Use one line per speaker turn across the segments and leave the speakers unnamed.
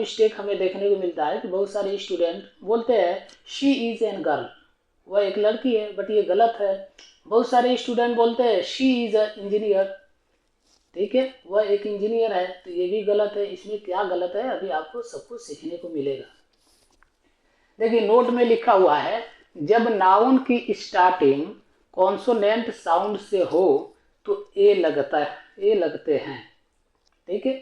Mistake हमें देखने को मिलता है कि बहुत सारे स्टूडेंट बोलते हैं शी इज़ एन गर्ल, वह एक लड़की है, बट ये गलत है। बहुत सारे स्टूडेंट बोलते हैं शी इज़ अ इंजीनियर, ठीक है, वह एक इंजीनियर है, तो ये भी गलत है। इसमें क्या गलत है अभी आपको सब कुछ सीखने को मिलेगा। देखिए नोट में लिखा हुआ है, जब नाउन की स्टार्टिंग कॉन्सोनेंट साउंड से हो तो ए लगते हैं, ठीक है।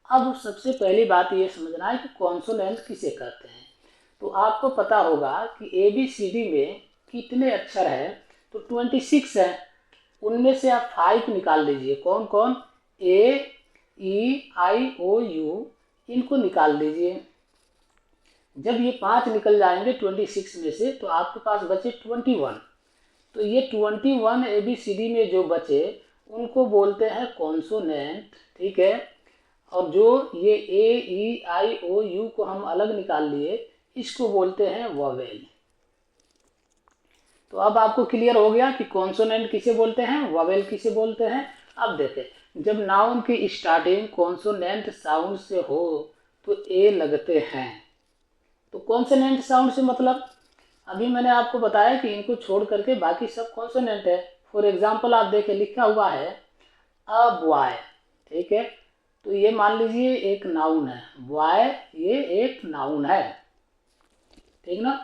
अब सबसे पहली बात ये समझना है कि कॉन्सोनेंट किसे कहते हैं। तो आपको पता होगा कि ABCD में कितने अक्षर हैं, तो 26 है। उनमें से आप 5 निकाल लीजिए। कौन कौन? A, E, I, O, U, इनको निकाल लीजिए। जब ये 5 निकल जाएंगे 26 में से तो आपके पास बचे 21। तो ये 21 ABCD में जो बचे उनको बोलते हैं कॉन्सोनेंट, ठीक है। और जो ये A, E, I, O, U को हम अलग निकाल लिए, इसको बोलते हैं वॉवेल। तो अब आपको क्लियर हो गया कि कॉन्सोनेंट किसे बोलते हैं, वॉवेल किसे बोलते हैं। अब देखें, जब नाउन की स्टार्टिंग कॉन्सोनेंट साउंड से हो तो ए लगते हैं। तो कॉन्सोनेंट साउंड से मतलब अभी मैंने आपको बताया कि इनको छोड़ करके बाकी सब कॉन्सोनेंट है। फॉर एग्जाम्पल आप देखें, लिखा हुआ है अ बॉय, ठीक है। तो ये मान लीजिए एक नाउन है, बॉय ये एक नाउन है, ठीक ना।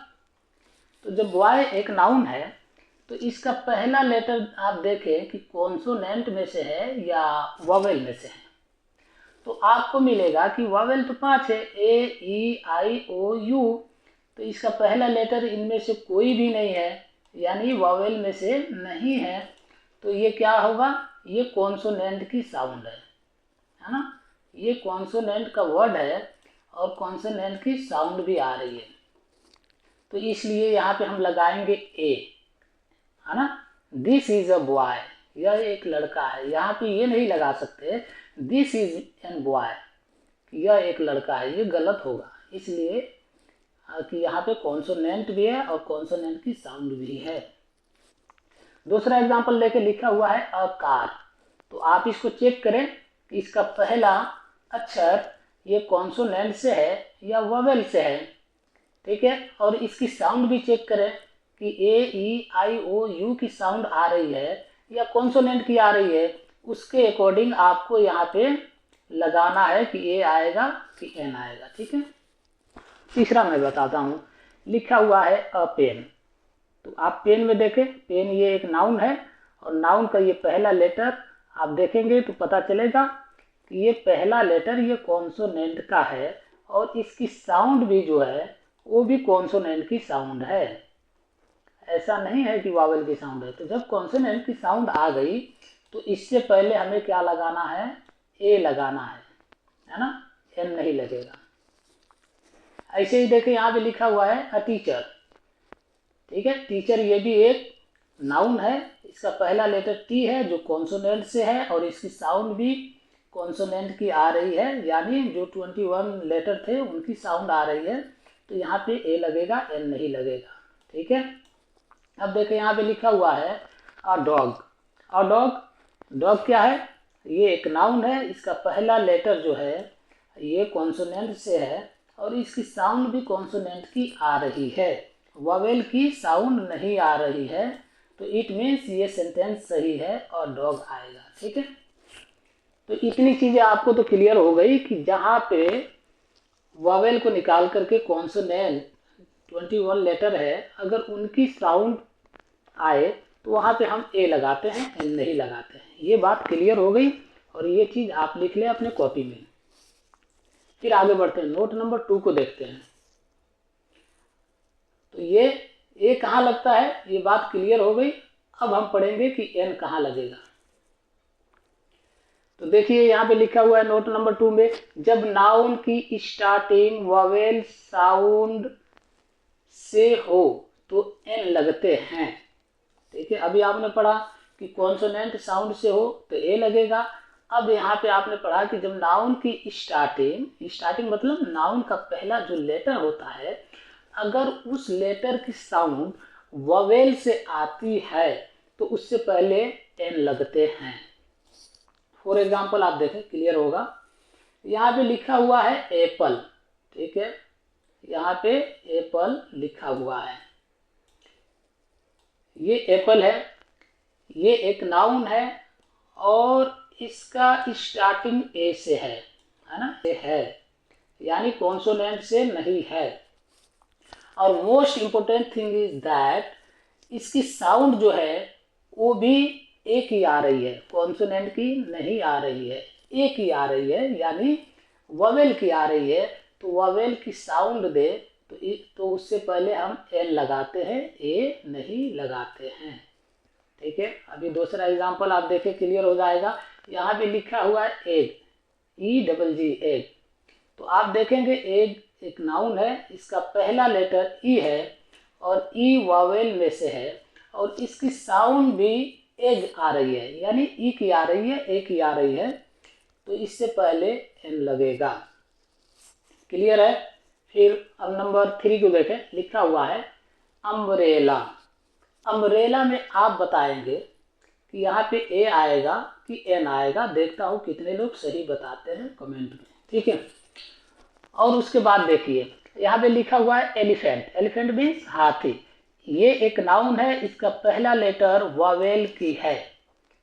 तो जब बॉय एक नाउन है तो इसका पहला लेटर आप देखें कि कॉन्सोनेंट में से है या वॉवेल में से है। तो आपको मिलेगा कि वॉवेल तो 5 है, A, E, I, O, U। तो इसका पहला लेटर इनमें से कोई भी नहीं है, यानी वॉवेल में से नहीं है। तो ये क्या होगा, ये कॉन्सोनेंट की साउंड है ना। ये कॉन्सोनेंट का वर्ड है और कॉन्सोनेंट की साउंड भी आ रही है। तो इसलिए यहाँ पे हम लगाएंगे ए, है ना। दिस इज अ बॉय, यह एक लड़का है। यहाँ पे ये नहीं लगा सकते दिस इज एन बॉय, यह एक लड़का है, ये गलत होगा। इसलिए कि यहाँ पे कॉन्सोनेंट भी है और कॉन्सोनेंट की साउंड भी है। दूसरा एग्जांपल लेके लिखा हुआ है अ कार। तो आप इसको चेक करें कि इसका पहला अक्षर ये कॉन्सोनेंट से है या वोवेल से है, ठीक है। और इसकी साउंड भी चेक करें कि A, E, I, O, U की साउंड आ रही है या कॉन्सोनेंट की आ रही है। उसके अकॉर्डिंग आपको यहाँ पे लगाना है कि ए आएगा कि एन आएगा, ठीक है। तीसरा मैं बताता हूँ, लिखा हुआ है अ पेन। तो आप पेन में देखें, पेन ये एक नाउन है और नाउन का ये पहला लेटर आप देखेंगे तो पता चलेगा कि ये पहला लेटर ये कॉन्सोनेंट का है और इसकी साउंड भी जो है वो भी कॉन्सोनेंट की साउंड है। ऐसा नहीं है कि वावेल की साउंड है। तो जब कॉन्सोनेंट की साउंड आ गई तो इससे पहले हमें क्या लगाना है, ए लगाना है ना, एन नहीं लगेगा। ऐसे ही देखें यहाँ पे लिखा हुआ है अ टीचर, ठीक है। टीचर ये भी एक नाउन है, इसका पहला लेटर टी है जो कॉन्सोनेंट से है और इसकी साउंड भी कॉन्सोनेंट की आ रही है, यानी जो 21 लेटर थे उनकी साउंड आ रही है। तो यहाँ पे ए लगेगा, एन नहीं लगेगा, ठीक है। अब देखिए यहाँ पे लिखा हुआ है a dog. A dog, dog क्या है, ये एक नाउन है, इसका पहला लेटर जो है ये कॉन्सोनेंट से है और इसकी साउंड भी कॉन्सोनेंट की आ रही है, वोवेल की साउंड नहीं आ रही है। तो इट मीन्स ये सेंटेंस सही है और डॉग आएगा, ठीक है। तो इतनी चीज़ें आपको तो क्लियर हो गई कि जहाँ पे वोवेल को निकाल करके कॉन्सोनेंट 21 लेटर है, अगर उनकी साउंड आए तो वहाँ पे हम ए लगाते हैं, एन नहीं लगाते हैं। ये बात क्लियर हो गई और ये चीज़ आप लिख लें अपने कॉपी में। फिर आगे बढ़ते हैं, नोट नंबर 2 को देखते हैं। तो ये ए कहाँ लगता है, ये बात क्लियर हो गई। अब हम पढ़ेंगे कि एन कहाँ लगेगा। तो देखिए यहाँ पे लिखा हुआ है नोट नंबर 2 में, जब नाउन की स्टार्टिंग वोवेल साउंड से हो तो एन लगते हैं, ठीक है। अभी आपने पढ़ा कि कॉन्सोनेंट साउंड से हो तो ए लगेगा। अब यहाँ पे आपने पढ़ा कि जब नाउन की स्टार्टिंग मतलब नाउन का पहला जो लेटर होता है, अगर उस लेटर की साउंड वोवेल से आती है तो उससे पहले एन लगते हैं। फॉर एग्जाम्पल आप देखें क्लियर होगा, यहाँ पे लिखा हुआ है एप्पल, ठीक है, यहाँ पे एप्पल लिखा हुआ है, ये एप्पल है, ये एक नाउन है और इसका स्टार्टिंग ए से है ना, ये है, यानी कॉन्सोनेंट से नहीं है। और most important thing is that इसकी साउंड जो है वो भी एक ही आ रही है, कॉन्सोनेंट की नहीं आ रही है, एक ही आ रही है, यानी वोवेल की आ रही है। तो वोवेल की साउंड दे तो उससे पहले हम एन लगाते हैं, ए नहीं लगाते हैं। ठीक है, अभी दूसरा एग्जांपल आप देखें, क्लियर हो जाएगा। यहाँ पे लिखा हुआ है एग, EGG एग। तो आप देखेंगे एग एक नाउन है, इसका पहला लेटर ई है और ई वावेल में से है और इसकी साउंड भी एग आ रही है, यानी ई की आ रही है, ए की आ रही है, तो इससे पहले एन लगेगा। क्लियर है। फिर अब नंबर 3 को देखें, लिखा हुआ है अम्ब्रेला। अम्ब्रेला में आप बताएंगे कि यहाँ पे ए आएगा कि एन आएगा। देखता हूँ कितने लोग सही बताते हैं कमेंट में। ठीक है, और उसके बाद देखिए यहाँ पे लिखा हुआ है एलिफेंट। एलिफेंट मीन्स हाथी। ये एक नाउन है, इसका पहला लेटर वावेल की है,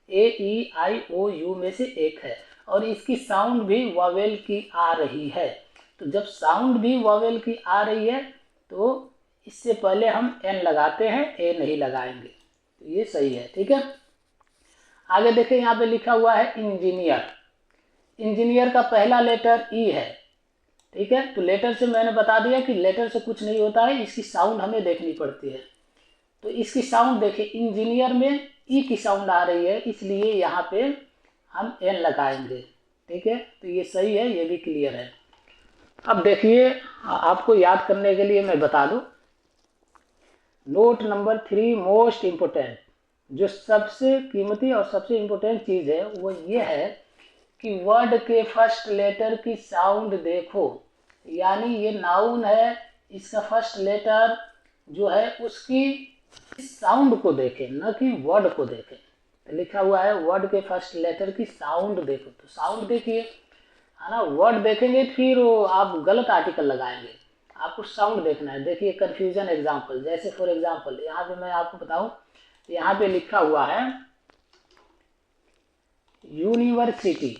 AEIOU में से एक है और इसकी साउंड भी वावेल की आ रही है। तो जब साउंड भी वावेल की आ रही है तो इससे पहले हम एन लगाते हैं, ए नहीं लगाएंगे, तो ये सही है। ठीक है, आगे देखें, यहाँ पे लिखा हुआ है इंजीनियर। इंजीनियर का पहला लेटर ई है। ठीक है, तो लेटर से मैंने बता दिया कि लेटर से कुछ नहीं होता है, इसकी साउंड हमें देखनी पड़ती है। तो इसकी साउंड देखिए, इंजीनियर में ई की साउंड आ रही है, इसलिए यहाँ पे हम एन लगाएंगे। ठीक है, तो ये सही है, ये भी क्लियर है। अब देखिए, आपको याद करने के लिए मैं बता दूं, नोट नंबर 3 मोस्ट इम्पोर्टेंट, जो सबसे कीमती और सबसे इम्पोर्टेंट चीज़ है वो ये है कि वर्ड के फर्स्ट लेटर की साउंड देखो, यानी ये नाउन है, इसका फर्स्ट लेटर जो है उसकी साउंड को देखें, न कि वर्ड को देखें। तो लिखा हुआ है वर्ड के फर्स्ट लेटर की साउंड देखो, तो साउंड देखिए, है ना। वर्ड देखेंगे फिर आप गलत आर्टिकल लगाएंगे, आपको साउंड देखना है। देखिए कन्फ्यूजन एग्जाम्पल, जैसे फॉर एग्जाम्पल यहाँ पे मैं आपको बताऊं, यहाँ पे लिखा हुआ है यूनिवर्सिटी।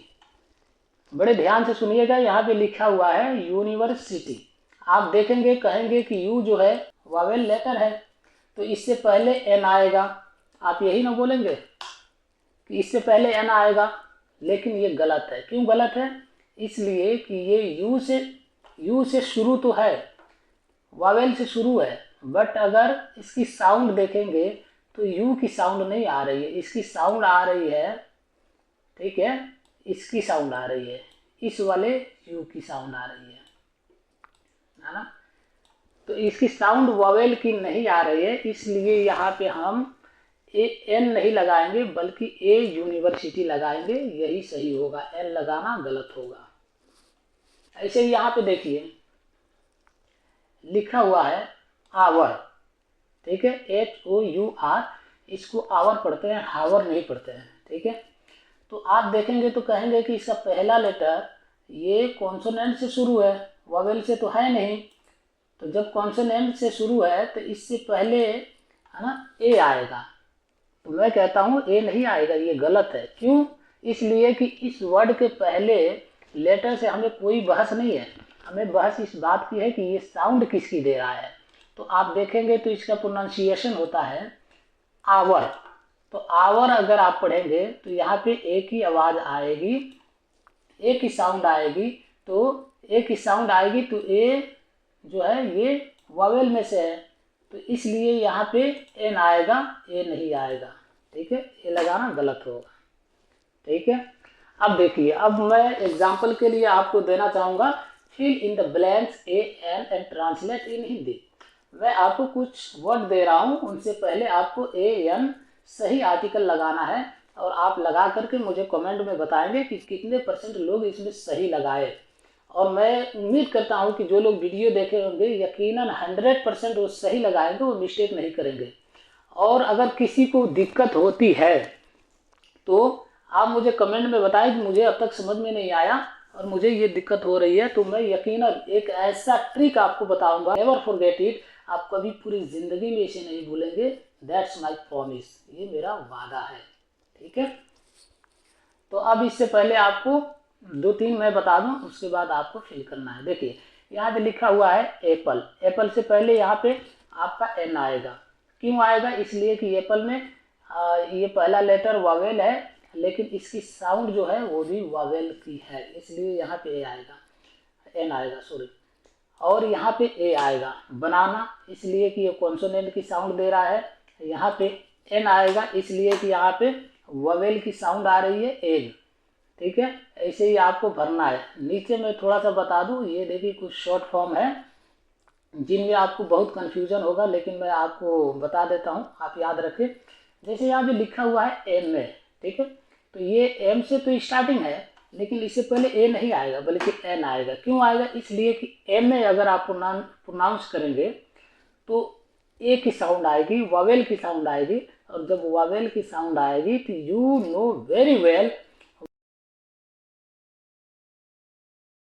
बड़े ध्यान से सुनिएगा, यहाँ पे लिखा हुआ है यूनिवर्सिटी। आप देखेंगे, कहेंगे कि यू जो है वावेल लेटर है, तो इससे पहले एन आएगा। आप यही ना बोलेंगे कि इससे पहले एन आएगा, लेकिन ये गलत है। क्यों गलत है? इसलिए कि ये यू से शुरू तो है, वावेल से शुरू है, बट अगर इसकी साउंड देखेंगे तो यू की साउंड नहीं आ रही है, इसकी साउंड आ रही है, ठीक है, इसकी साउंड आ रही है, इस वाले यू की साउंड आ रही है ना। तो इसकी साउंड वावेल की नहीं आ रही है, इसलिए यहाँ पे हम एन नहीं लगाएंगे बल्कि ए यूनिवर्सिटी लगाएंगे, यही सही होगा। एन लगाना गलत होगा। ऐसे ही यहाँ पे देखिए लिखा हुआ है आवर। ठीक है, HOUR, इसको आवर पढ़ते हैं, हावर नहीं पढ़ते हैं। ठीक है, तो आप देखेंगे तो कहेंगे कि इसका पहला लेटर ये कॉन्सोनेंट से शुरू है, वावेल से तो है नहीं। तो जब कॉन्सोनेंट से शुरू है तो इससे पहले, है ना, ए आएगा। तो मैं कहता हूँ ए नहीं आएगा, ये गलत है। क्यों? इसलिए कि इस वर्ड के पहले लेटर से हमें कोई बहस नहीं है, हमें बहस इस बात की है कि ये साउंड किसकी दे रहा है। तो आप देखेंगे तो इसका प्रोनाउंसिएशन होता है आवर। तो आवर अगर आप पढ़ेंगे तो यहाँ पे ए की आवाज़ आएगी, ए की साउंड आएगी, तो ए की साउंड आएगी तो ए जो है ये वावेल में से है, तो इसलिए यहाँ पे एन आएगा, ए नहीं आएगा। ठीक है, ए लगाना गलत होगा। ठीक है, अब देखिए, अब मैं एग्जाम्पल के लिए आपको देना चाहूँगा fill in the blanks a an and translate in Hindi. मैं आपको कुछ वर्ड दे रहा हूँ, उनसे पहले आपको ए एन सही आर्टिकल लगाना है और आप लगा करके मुझे कमेंट में बताएंगे कि कितने % लोग इसमें सही लगाए। और मैं उम्मीद करता हूँ कि जो लोग वीडियो देखे होंगे यकीनन 100% वो सही लगाएंगे, वो मिस्टेक नहीं करेंगे। और अगर किसी को दिक्कत होती है तो आप मुझे कमेंट में बताएं कि मुझे अब तक समझ में नहीं आया, और मुझे ये दिक्कत हो रही है, तो मैं यकीनन एक ऐसा ट्रिक आपको बताऊंगा, नेवर फॉरगेट इट, आप कभी पूरी ज़िंदगी में इसे नहीं भूलेंगे। दैट्स माई प्रॉमिस, ये मेरा वादा है। ठीक है, तो अब इससे पहले आपको 2-3 मैं बता दूं, उसके बाद आपको फिल करना है। देखिए यहाँ पे लिखा हुआ है एप्पल, एप्पल से पहले यहाँ पे आपका एन आएगा। क्यों आएगा? इसलिए कि एप्पल में ये पहला लेटर वावेल है, लेकिन इसकी साउंड जो है वो भी वावेल की है, इसलिए यहाँ पे ए आएगा, एन आएगा सॉरी। और यहाँ पे ए आएगा बनाना, इसलिए कि ये कॉन्सोनेंट की साउंड दे रहा है। यहाँ पे एन आएगा, इसलिए कि यहाँ पे ववेल की साउंड आ रही है, एग। ठीक है, ऐसे ही आपको भरना है। नीचे मैं थोड़ा सा बता दूं, ये देखिए कुछ शॉर्ट फॉर्म है जिनमें आपको बहुत कन्फ्यूजन होगा, लेकिन मैं आपको बता देता हूँ, आप याद रखें। जैसे यहाँ पे लिखा हुआ है एम में, ठीक है, तो ये एम से तो स्टार्टिंग है, लेकिन इससे पहले ए नहीं आएगा बल्कि एन आएगा। क्यों आएगा? इसलिए कि एम में अगर आप प्रोनाउंस करेंगे तो ए की साउंड आएगी, वावेल की साउंड आएगी, और जब वावेल की साउंड आएगी तो यू नो वेरी वेल